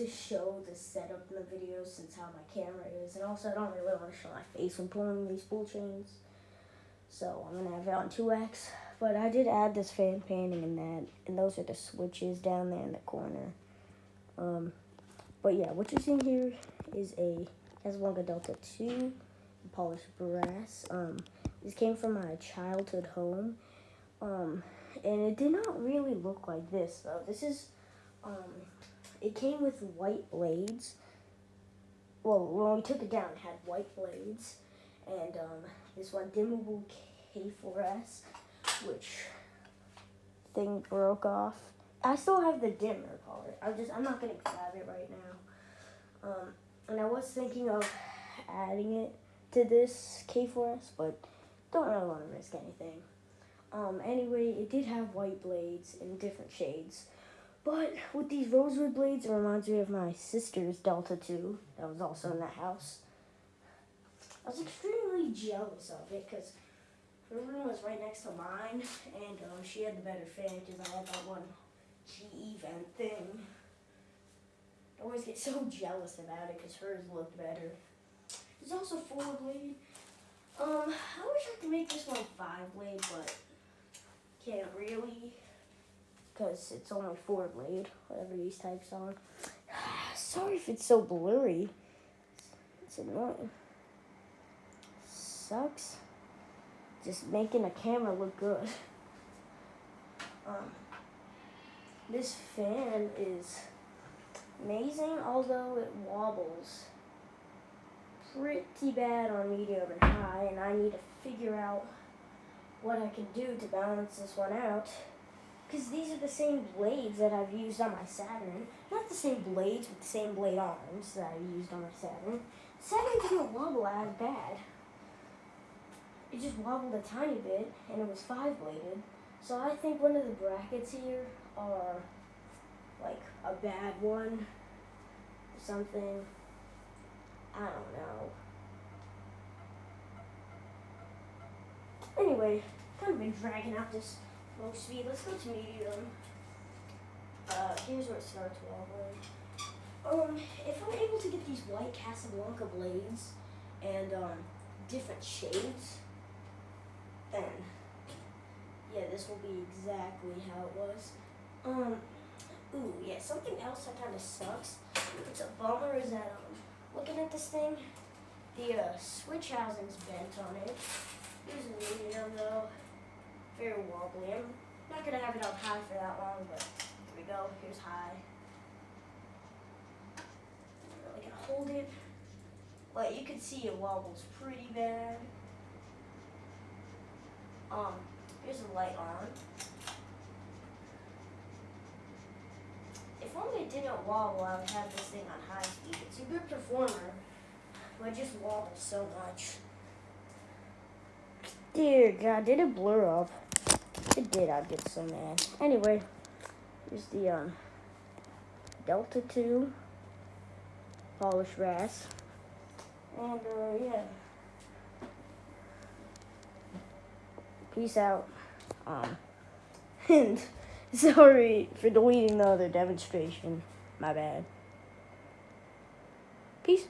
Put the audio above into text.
to show the setup in the video since how my camera is, and also I don't really want to show my face when pulling these spool chains. So I'm gonna have it on 2x. But I did add this fan painting in that, and those are the switches down there in the corner. But yeah, what you're seeing here is a Casablanca Delta 2 polished brass. This came from my childhood home. And it did not really look like this though. This is, it came with white blades. Well, when we took it down, it had white blades. And this one dimmable K4S, which thing broke off. I still have the dimmer part. I'm not gonna grab it right now. And I was thinking of adding it to this K4S, but don't really want to risk anything. Anyway, it did have white blades in different shades. But with these rosewood blades, it reminds me of my sister's Delta 2 that was also in that house. I was extremely jealous of it because her room was right next to mine, and she had the better fan because I had that one GE vent thing. I always get so jealous about it because hers looked better. There's also 4-blade. I wish I could make this one 5-blade, but can't really because it's only 4-blade, whatever these types are. Sorry if it's so blurry. It's annoying. Sucks. Just making a camera look good. This fan is amazing, although it wobbles pretty bad on medium and high, and I need to figure out what I can do to balance this one out. Because these are the same blades that I've used on my Saturn. Not the same blades with the same blade arms that I used on my Saturn. Saturn didn't wobble as bad. It just wobbled a tiny bit, and it was 5-bladed. So I think one of the brackets here are like a bad one or something. I don't know. Anyway, kind of been dragging out this low speed. Let's go to medium. Here's where it starts wobbling. If I'm able to get these white Casablanca blades and different shades, then yeah, this will be exactly how it was. Ooh, yeah, something else that kind of sucks. It's a bummer is that looking at this thing, the switch housing's bent on it. Here's a medium though, very wobbly. I'm not gonna have it up high for that long, but here we go. Here's high. I really can hold it, but you can see it wobbles pretty bad. Here's the light on. If only it didn't wobble, I would have this thing on high speed. It's a good performer, but it just wobbles so much. Dear God, did it blur up? If it did, I'd get so mad. Anyway, here's the Delta 2 polished brass. And yeah. Peace out. And sorry for deleting the other demonstration. My bad. Peace.